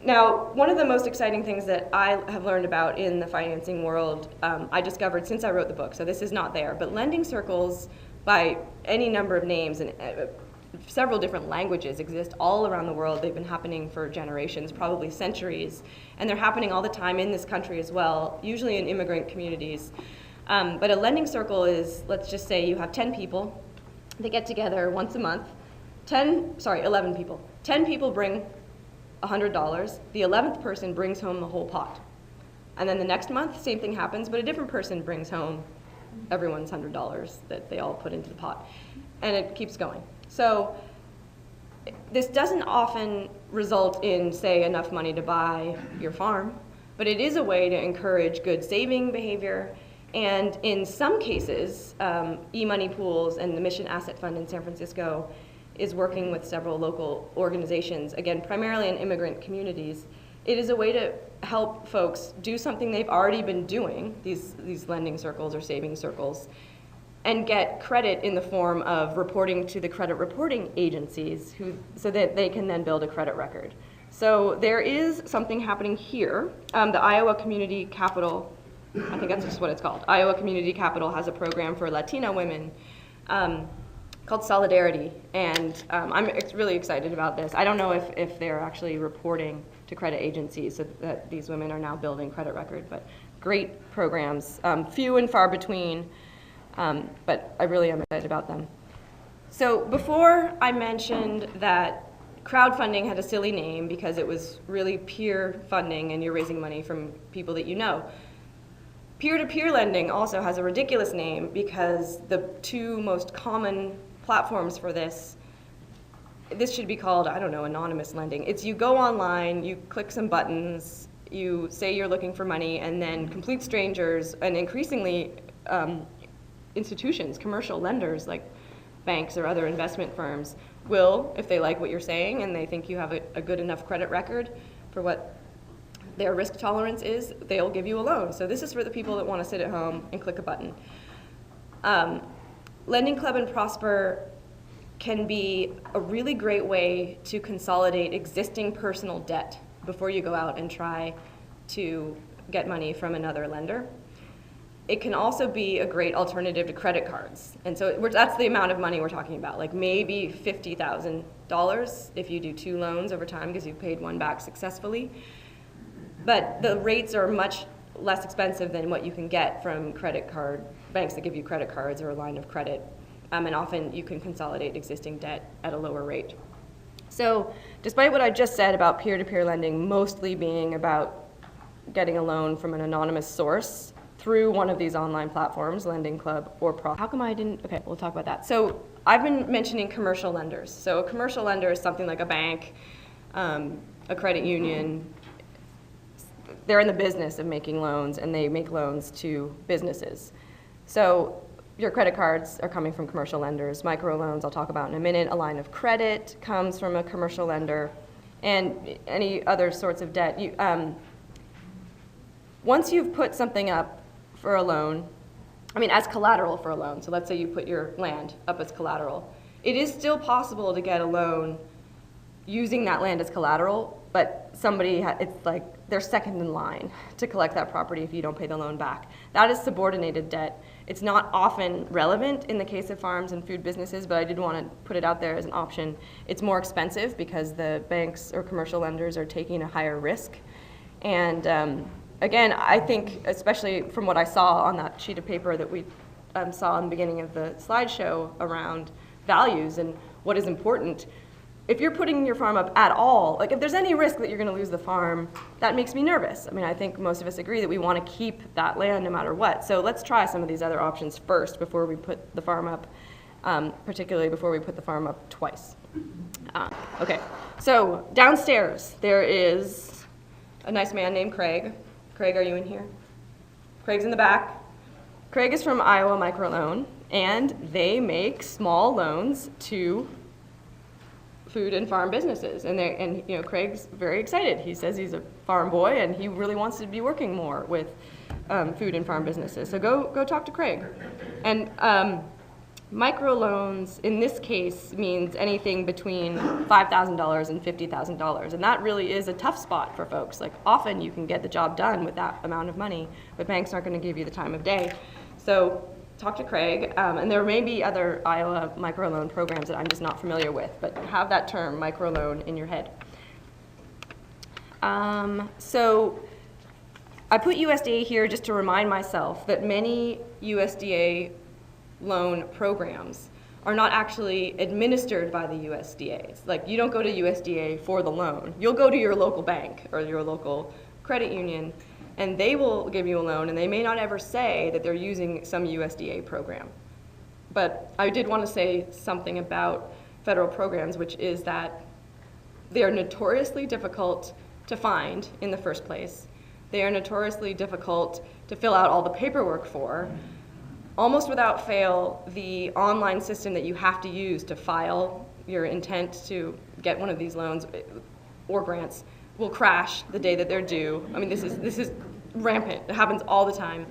Now, one of the most exciting things that I have learned about in the financing world, I discovered since I wrote the book, so this is not there, but lending circles by any number of names and several different languages exist all around the world. They've been happening for generations, probably centuries, and they're happening all the time in this country as well, usually in immigrant communities. But a lending circle is, let's just say you have 10 people, they get together once a month, 11 people. 10 people bring $100, the 11th person brings home the whole pot. And then the next month, same thing happens, but a different person brings home everyone's $100 that they all put into the pot. And it keeps going. So this doesn't often result in, say, enough money to buy your farm, but it is a way to encourage good saving behavior. And in some cases, e-money pools and the Mission Asset Fund in San Francisco is working with several local organizations, again, primarily in immigrant communities. It is a way to help folks do something they've already been doing, these lending circles or saving circles, and get credit in the form of reporting to the credit reporting agencies so that they can then build a credit record. So there is something happening here. The Iowa Community Capital, I think that's just what it's called. Iowa Community Capital has a program for Latina women called Solidarity, and I'm really excited about this. I don't know if they're actually reporting to credit agencies so that these women are now building credit record, but great programs, few and far between, but I really am excited about them. So before I mentioned that crowdfunding had a silly name because it was really peer funding and you're raising money from people that you know. Peer-to-peer lending also has a ridiculous name because the two most common platforms for this should be called, I don't know, anonymous lending. It's you go online, you click some buttons, you say you're looking for money, and then complete strangers and increasingly institutions, commercial lenders like banks or other investment firms will, if they like what you're saying and they think you have a good enough credit record for what their risk tolerance is, they'll give you a loan. So this is for the people that want to sit at home and click a button. Lending Club and Prosper can be a really great way to consolidate existing personal debt before you go out and try to get money from another lender. It can also be a great alternative to credit cards. And so that's the amount of money we're talking about, like maybe $50,000 if you do 2 loans over time because you've paid one back successfully. But the rates are much less expensive than what you can get from credit card banks that give you credit cards or a line of credit. And often you can consolidate existing debt at a lower rate. So despite what I just said about peer-to-peer lending mostly being about getting a loan from an anonymous source through one of these online platforms, Lending Club or Prosper. How come I didn't? Okay, we'll talk about that. So I've been mentioning commercial lenders. So a commercial lender is something like a bank, a credit union. They're in the business of making loans, and they make loans to businesses. So your credit cards are coming from commercial lenders. Microloans, I'll talk about in a minute. A line of credit comes from a commercial lender, and any other sorts of debt. Once you've put something up for a loan, as collateral for a loan, so let's say you put your land up as collateral, it is still possible to get a loan using that land as collateral, but it's like they're second in line to collect that property if you don't pay the loan back. That is subordinated debt. It's not often relevant in the case of farms and food businesses, but I did want to put it out there as an option. It's more expensive because the banks or commercial lenders are taking a higher risk. And again, I think, especially from what I saw on that sheet of paper that we saw in the beginning of the slideshow around values and what is important, if you're putting your farm up at all, like if there's any risk that you're going to lose the farm, that makes me nervous. I mean, I think most of us agree that we want to keep that land no matter what. So let's try some of these other options first before we put the farm up, particularly before we put the farm up twice. Okay, so downstairs there is a nice man named Craig. Craig, are you in here? Craig's in the back. Craig is from Iowa Microloan, and they make small loans to food and farm businesses. And you know, Craig's very excited. He says he's a farm boy, and he really wants to be working more with food and farm businesses. So go talk to Craig. And microloans in this case means anything between $5,000 and $50,000, and that really is a tough spot for folks. Like often you can get the job done with that amount of money, but banks aren't going to give you the time of day. So talk to Craig, and there may be other Iowa microloan programs that I'm just not familiar with, but have that term microloan in your head. So I put USDA here just to remind myself that many USDA loan programs are not actually administered by the USDA. Like you don't go to USDA for the loan. You'll go to your local bank or your local credit union, and they will give you a loan, and they may not ever say that they're using some USDA program. But I did want to say something about federal programs, which is that they are notoriously difficult to find in the first place. They are notoriously difficult to fill out all the paperwork for. Almost without fail, the online system that you have to use to file your intent to get one of these loans or grants will crash the day that they're due. I mean, this is rampant. It happens all the time.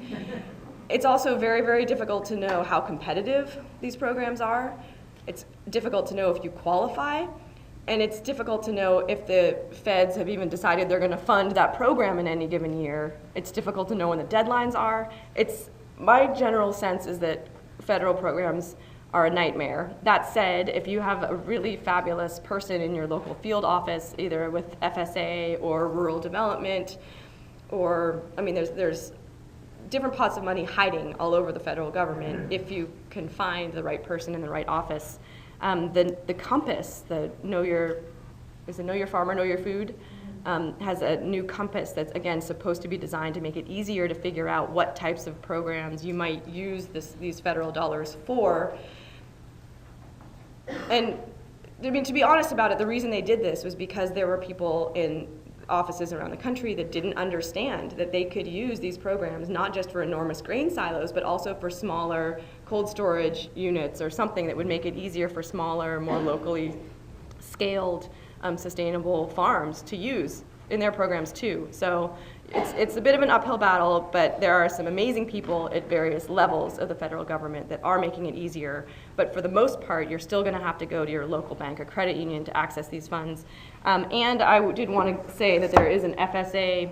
It's also very, very difficult to know how competitive these programs are. It's difficult to know if you qualify, and it's difficult to know if the feds have even decided they're going to fund that program in any given year. It's difficult to know when the deadlines are. My general sense is that federal programs are a nightmare. That said, if you have a really fabulous person in your local field office, either with FSA or rural development, or, I mean, there's different pots of money hiding all over the federal government if you can find the right person in the right office. The compass, the Know Your Farmer, Know Your Food, has a new compass that's, again, supposed to be designed to make it easier to figure out what types of programs you might use these federal dollars for. And I mean, to be honest about it, the reason they did this was because there were people in offices around the country that didn't understand that they could use these programs not just for enormous grain silos, but also for smaller cold storage units or something that would make it easier for smaller, more locally scaled sustainable farms to use in their programs too. So it's a bit of an uphill battle, but there are some amazing people at various levels of the federal government that are making it easier. But for the most part, you're still going to have to go to your local bank or credit union to access these funds. And I did want to say that there is an FSA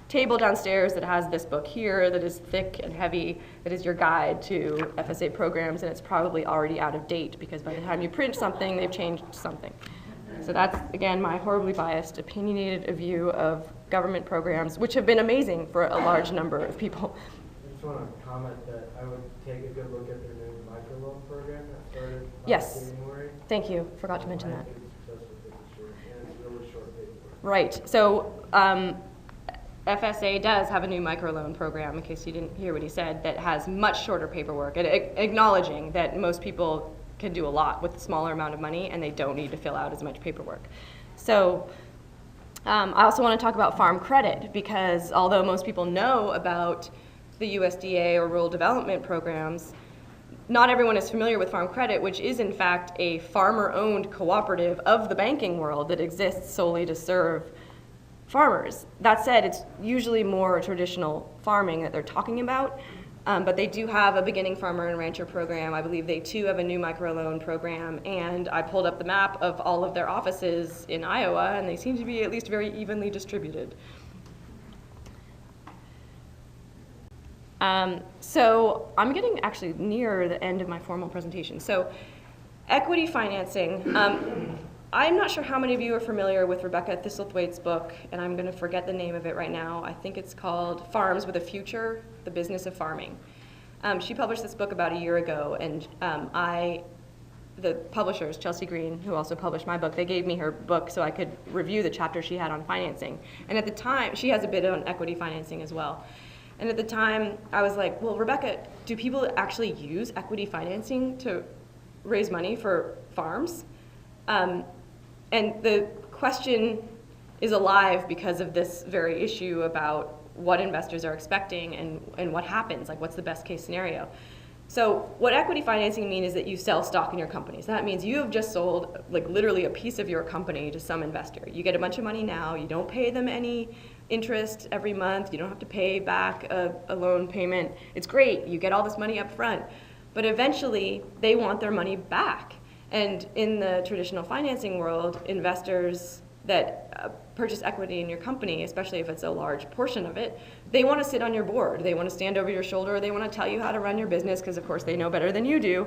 table downstairs that has this book here that is thick and heavy, that is your guide to FSA programs, and it's probably already out of date because by the time you print something, they've changed something. So that's, again, my horribly biased, opinionated view of government programs, which have been amazing for a large number of people. I just want to comment that I would take a good look at their new microloan program that started Yes. January. Thank you. Forgot to mention that. And it's really short paperwork. Right. So FSA does have a new microloan program, in case you didn't hear what he said, that has much shorter paperwork, and acknowledging that most people can do a lot with a smaller amount of money and they don't need to fill out as much paperwork. So I also want to talk about farm credit, because although most people know about the USDA or rural development programs, not everyone is familiar with farm credit, which is in fact a farmer-owned cooperative of the banking world that exists solely to serve farmers. That said, it's usually more traditional farming that they're talking about, but they do have a beginning farmer and rancher program. I believe they too have a new microloan program, and I pulled up the map of all of their offices in Iowa, and they seem to be at least very evenly distributed. So I'm getting actually near the end of my formal presentation. So equity financing. I'm not sure how many of you are familiar with Rebecca Thistlethwaite's book, and I'm going to forget the name of it right now. I think it's called Farms with a Future, The Business of Farming. She published this book about a year ago, and I the publishers, Chelsea Green, who also published my book, they gave me her book so I could review the chapter she had on financing. And at the time, she has a bit on equity financing as well. And at the time, I was like, well, Rebecca, do people actually use equity financing to raise money for farms? And the question is alive because of this very issue about what investors are expecting and what happens, like what's the best case scenario. So what equity financing means is that you sell stock in your company. So that means you have just sold like literally a piece of your company to some investor. You get a bunch of money now, you don't pay them any interest every month, you don't have to pay back a loan payment. It's great, you get all this money up front. But eventually they want their money back. And in the traditional financing world, investors that purchase equity in your company, especially if it's a large portion of it, they want to sit on your board. They want to stand over your shoulder. They want to tell you how to run your business because, of course, they know better than you do.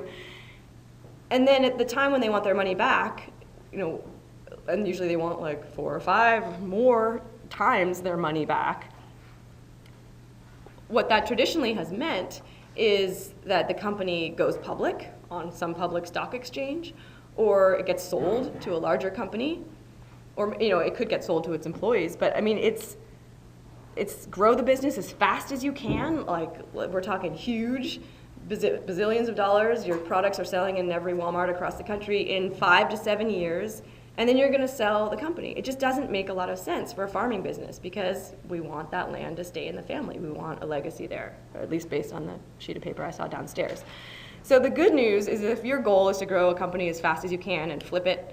And then at the time when they want their money back, and usually they want like 4 or 5 more times their money back, what that traditionally has meant is that the company goes public on some public stock exchange, or it gets sold to a larger company, or it could get sold to its employees. But I mean, it's grow the business as fast as you can. Like we're talking huge, bazillions of dollars. Your products are selling in every Walmart across the country in 5 to 7 years, and then you're going to sell the company. It just doesn't make a lot of sense for a farming business because we want that land to stay in the family. We want a legacy there, or at least based on the sheet of paper I saw downstairs. So the good news is if your goal is to grow a company as fast as you can and flip it,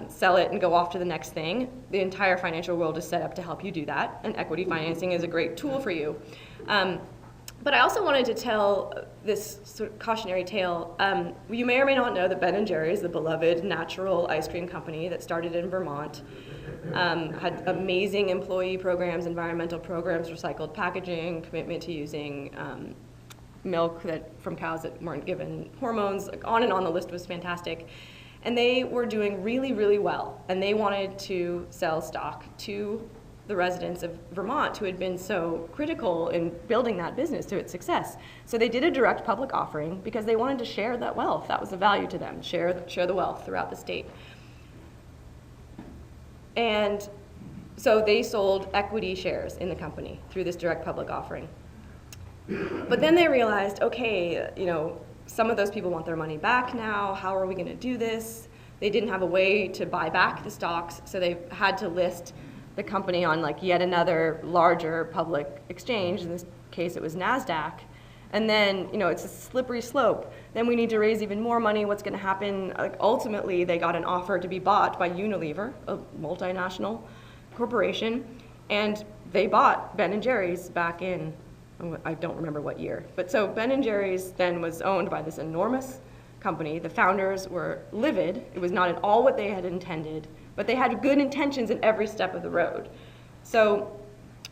sell it and go off to the next thing, the entire financial world is set up to help you do that, and equity financing is a great tool for you. But I also wanted to tell this sort of cautionary tale. You may or may not know that Ben & Jerry's, the beloved natural ice cream company that started in Vermont, had amazing employee programs, environmental programs, recycled packaging, commitment to using milk from cows that weren't given hormones, like on and on. The list was fantastic. And they were doing really, really well. And they wanted to sell stock to the residents of Vermont who had been so critical in building that business to its success. So they did a direct public offering because they wanted to share that wealth. That was a value to them, share the wealth throughout the state. And so they sold equity shares in the company through this direct public offering. But then they realized, okay, some of those people want their money back now. How are we going to do this? They didn't have a way to buy back the stocks, so they had to list the company on like yet another larger public exchange. In this case, it was NASDAQ. And then, it's a slippery slope. Then we need to raise even more money. What's going to happen? Ultimately, they got an offer to be bought by Unilever, a multinational corporation, and they bought Ben & Jerry's back in, I don't remember what year. But so Ben & Jerry's then was owned by this enormous company. The founders were livid. It was not at all what they had intended, but they had good intentions in every step of the road. So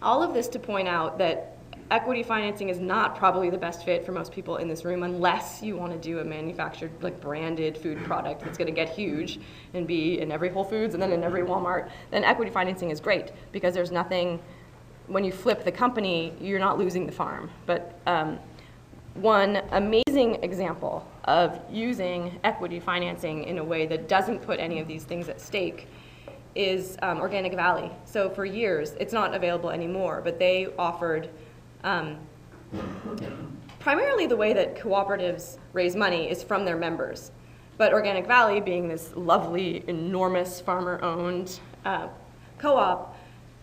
all of this to point out that equity financing is not probably the best fit for most people in this room unless you want to do a manufactured, like branded food product that's going to get huge and be in every Whole Foods and then in every Walmart. Then equity financing is great because there's nothing. When you flip the company, you're not losing the farm. But one amazing example of using equity financing in a way that doesn't put any of these things at stake is Organic Valley. So for years, it's not available anymore, but they offered primarily the way that cooperatives raise money is from their members. But Organic Valley, being this lovely, enormous farmer-owned co-op,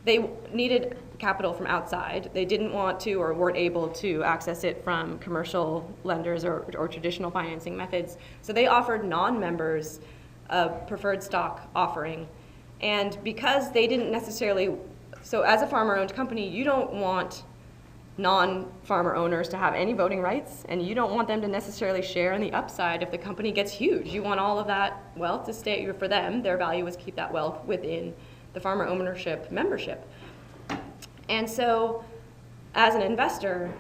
they needed capital from outside. They didn't want to or weren't able to access it from commercial lenders or traditional financing methods. So they offered non-members a preferred stock offering. And because they didn't necessarily, so as a farmer-owned company, you don't want non-farmer owners to have any voting rights, and you don't want them to necessarily share in the upside if the company gets huge. You want all of that wealth to stay for them. Their value is keep that wealth within the farmer ownership membership. And so as an investor,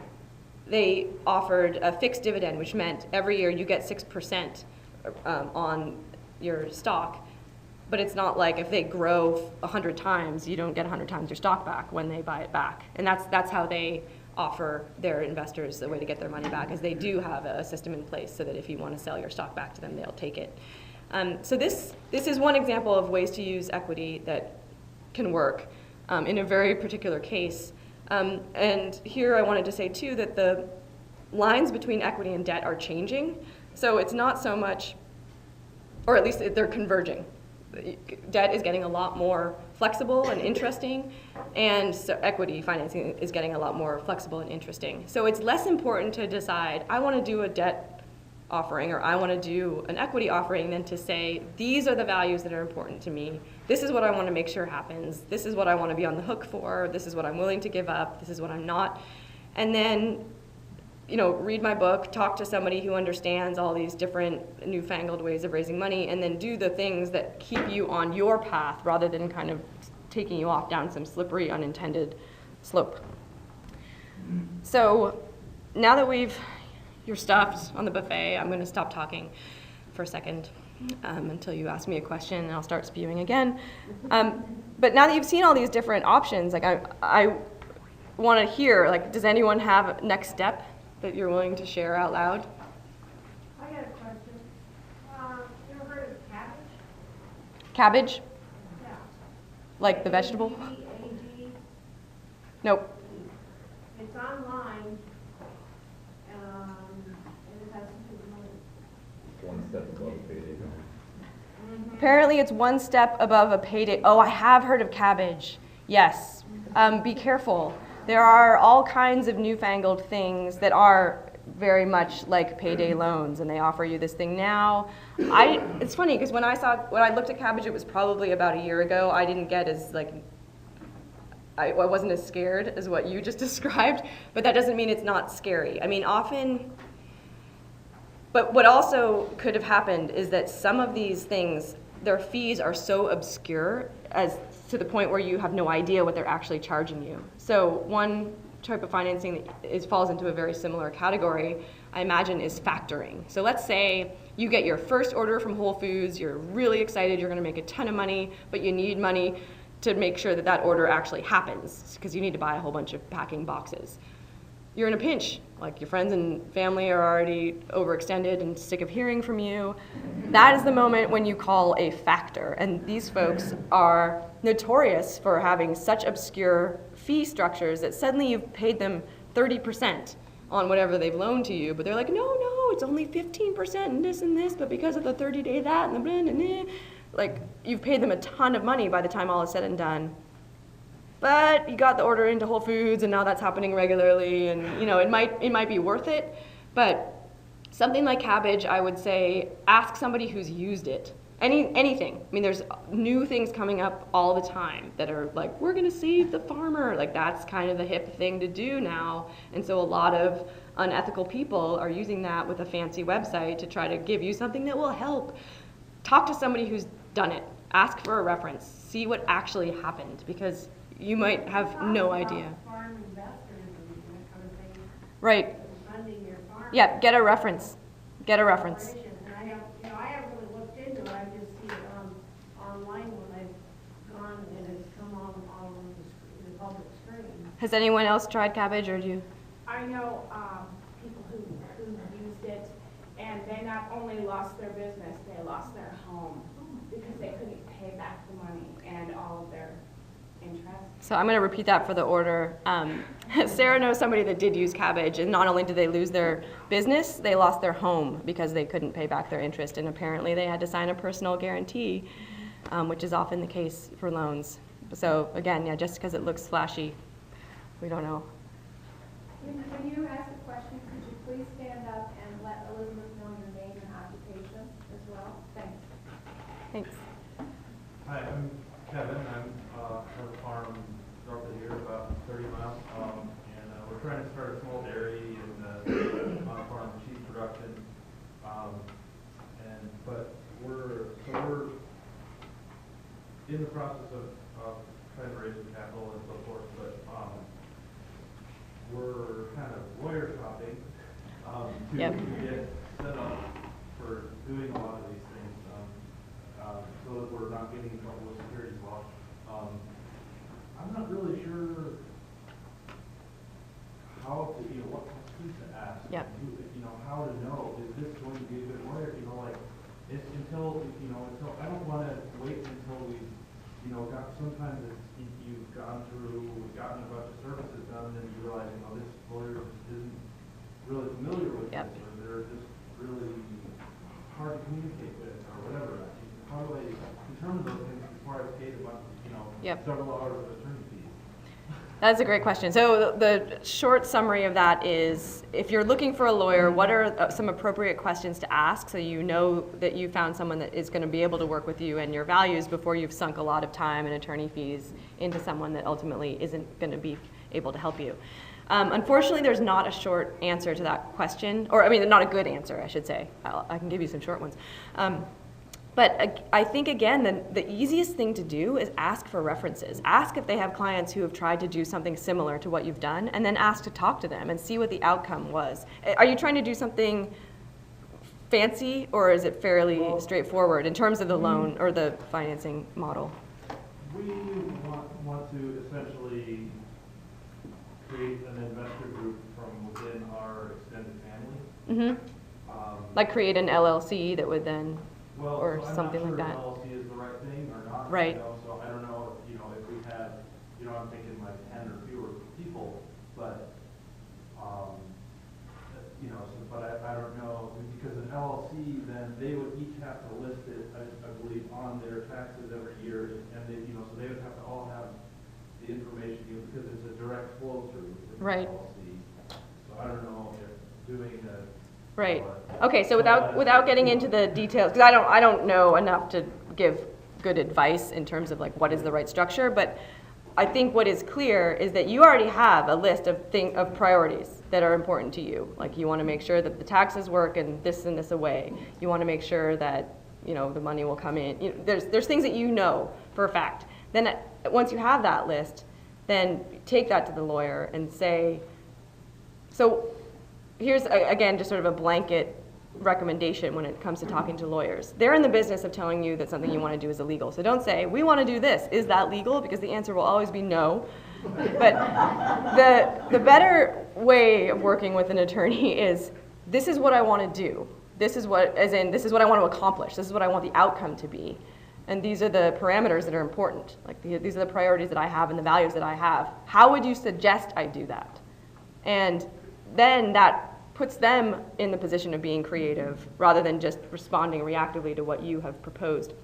they offered a fixed dividend, which meant every year you get 6% on your stock. But it's not like if they grow 100 times, you don't get 100 times your stock back when they buy it back. And that's how they offer their investors a way to get their money back, as they do have a system in place so that if you want to sell your stock back to them, they'll take it. So this is one example of ways to use equity that can work in a very particular case. And here I wanted to say too that the lines between equity and debt are changing. So it's not so much, or at least they're converging. Debt is getting a lot more flexible and interesting, and so equity financing is getting a lot more flexible and interesting. So it's less important to decide, I want to do a debt offering or I want to do an equity offering, than to say, these are the values that are important to me. This is what I want to make sure happens. This is what I want to be on the hook for. This is what I'm willing to give up. This is what I'm not. And then, read my book, talk to somebody who understands all these different newfangled ways of raising money, and then do the things that keep you on your path rather than kind of taking you off down some slippery, unintended slope. So now that you're stuffed on the buffet, I'm going to stop talking for a second until you ask me a question, and I'll start spewing again. But now that you've seen all these different options, I want to hear, does anyone have a next step that you're willing to share out loud? I got a question. You ever heard of cabbage? Cabbage? Yeah. Like the vegetable? CABAG. Nope. It's online, and it has to do with money. One step above payday. Apparently it's one step above a payday. Oh, I have heard of cabbage. Yes. Be careful. There are all kinds of newfangled things that are very much like payday loans, and they offer you this thing now. It's funny because when I looked at cabbage, it was probably about a year ago. I didn't get as I wasn't as scared as what you just described, but that doesn't mean it's not scary. I mean, often. But what also could have happened is that some of these things, their fees are so obscure as to the point where you have no idea what they're actually charging you. So one type of financing that falls into a very similar category, I imagine, is factoring. So let's say you get your first order from Whole Foods, you're really excited, you're going to make a ton of money, but you need money to make sure that that order actually happens because you need to buy a whole bunch of packing boxes. You're in a pinch, like your friends and family are already overextended and sick of hearing from you. That is the moment when you call a factor, and these folks are notorious for having such obscure fee structures that suddenly you've paid them 30% on whatever they've loaned to you, but they're like, no, it's only 15% and this, but because of the 30-day that and the blah, blah, blah, like you've paid them a ton of money by the time all is said and done. But you got the order into Whole Foods, and now that's happening regularly, and it might be worth it. But something like cabbage, I would say, ask somebody who's used it. Anything. I mean, there's new things coming up all the time that are like, we're going to save the farmer. Like that's kind of the hip thing to do now. And so a lot of unethical people are using that with a fancy website to try to give you something that will help. Talk to somebody who's done it. Ask for a reference. See what actually happened, because you might have no idea. Farm investors and that kind of thing. Right. Funding your farm. Yeah, get a reference. Get a reference. And I haven't really looked into it. I just see it online when I've gone and it's come on the public screen. Has anyone else tried cabbage, or do you? I know people who used it, and they not only lost their business, they lost their home because they couldn't pay back the money and all of their interest. So I'm going to repeat that for the order. Sarah knows somebody that did use cabbage, and not only did they lose their business, they lost their home because they couldn't pay back their interest, and apparently they had to sign a personal guarantee, which is often the case for loans. So again, yeah, just because it looks flashy, we don't know. When you ask a question, could you please stand up and let Elizabeth know your name and occupation as well? Thanks. Thanks. Hi, I'm Kevin. I'm have a farm north of here, about 30 miles, and we're trying to start a small dairy and farm cheese production. But we're in the process of trying to raise some capital and so forth. But we're kind of lawyer shopping to get set up for doing a lot of these things, so that we're not getting in trouble with securities law. I'm not really sure how sometimes you've gotten a bunch of services done, and then you realize, this lawyer isn't really familiar with Yep. this, or they're just really hard to communicate with, or whatever. How do I determine those things before I pay the Yep. several hours of attorney fees? That's a great question. So the short summary of that is, if you're looking for a lawyer, what are some appropriate questions to ask so you know that you found someone that is going to be able to work with you and your values before you've sunk a lot of time and attorney fees into someone that ultimately isn't going to be able to help you. Unfortunately, there's not a short answer to that question, or not a good answer, I should say. I can give you some short ones. But I think, again, the easiest thing to do is ask for references. Ask if they have clients who have tried to do something similar to what you've done, and then ask to talk to them and see what the outcome was. Are you trying to do something fancy, or is it fairly straightforward in terms of the loan or the financing model? We want to essentially create an investor group from within our extended family. Like create an LLC that would then, Well, or so I'm something not like sure that. if LLC is the right thing or not. Right. So I don't know, if we had, I'm thinking like 10 or fewer people, but, but I don't know, because an LLC, then they would each have to list it, I believe, on their taxes every year, and they, so they would have to all have the information, because it's a direct flow through with the Right. LLC. So I don't know if doing a. Right. Okay, so without getting into the details, because I don't know enough to give good advice in terms of like what is the right structure, but I think what is clear is that you already have a list of priorities that are important to you. Like you want to make sure that the taxes work and this away. You want to make sure that the money will come in. There's things that you know for a fact. Then once you have that list, then take that to the lawyer and say, so here's, again, just sort of a blanket recommendation when it comes to talking to lawyers. They're in the business of telling you that something you want to do is illegal. So don't say, we want to do this. Is that legal? Because the answer will always be no. But the better way of working with an attorney is, this is what I want to do. This is what I want to accomplish. This is what I want the outcome to be. And these are the parameters that are important. Like these are the priorities that I have and the values that I have. How would you suggest I do that? And then that puts them in the position of being creative rather than just responding reactively to what you have proposed.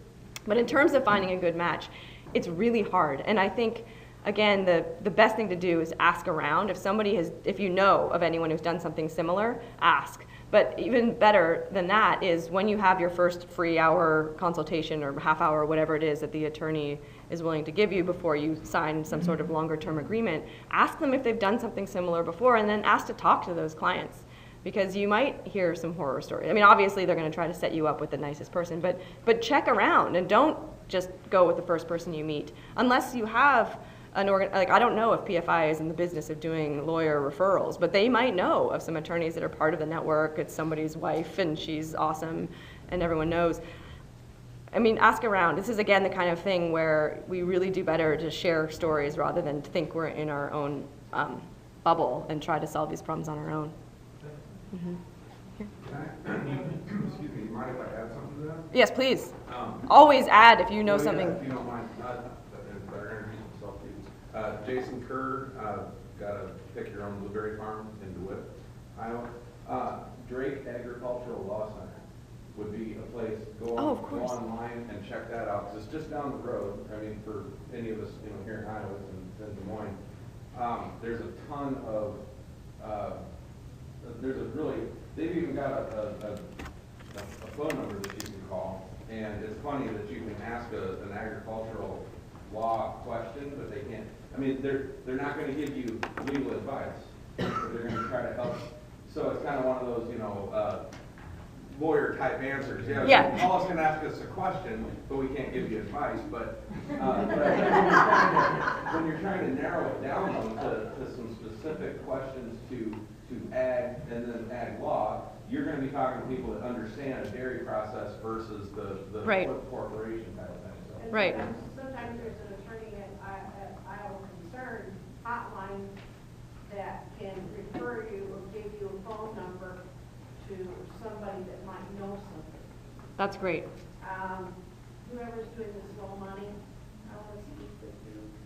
But in terms of finding a good match, it's really hard. And I think, again, the best thing to do is ask around. If you know of anyone who's done something similar, ask. But even better than that is when you have your first free hour consultation or half hour, whatever it is that the attorney is willing to give you before you sign some sort of longer term agreement, ask them if they've done something similar before, and then ask to talk to those clients. Because you might hear some horror stories. Obviously they're going to try to set you up with the nicest person, but check around and don't just go with the first person you meet. Unless you have I don't know if PFI is in the business of doing lawyer referrals, but they might know of some attorneys that are part of the network. It's somebody's wife and she's awesome and everyone knows. Ask around. This is, again, the kind of thing where we really do better to share stories rather than think we're in our own bubble and try to solve these problems on our own. Mm-hmm. Excuse me, you mind if I add something to that? Yes, please. Always add if you know Well, something. Yeah, if you don't mind, better introduce myself to you. Jason Kerr, got a pick your own blueberry farm in DeWitt, Iowa. Drake Agricultural Law Center would be a place, go online and check that out, because it's just down the road. For any of us, here in Iowa and in Des Moines, there's a ton of, they've even got a phone number that you can call, and it's funny that you can ask an agricultural law question, but they can't, they're not going to give you legal advice. They're going to try to help. So it's kind of one of those, lawyer type answers. Yeah. Call us and ask us a question, but we can't give you advice. But when you're trying to narrow it down to some specific questions to ag and then ag law, you're going to be talking to people that understand a dairy process versus the Right. corporation type of thing. So. And Right. Sometimes there's an attorney at Iowa Concern hotline that can refer you or give you a phone number to somebody that might know something. That's great. Whoever's doing the slow money, LLCs that do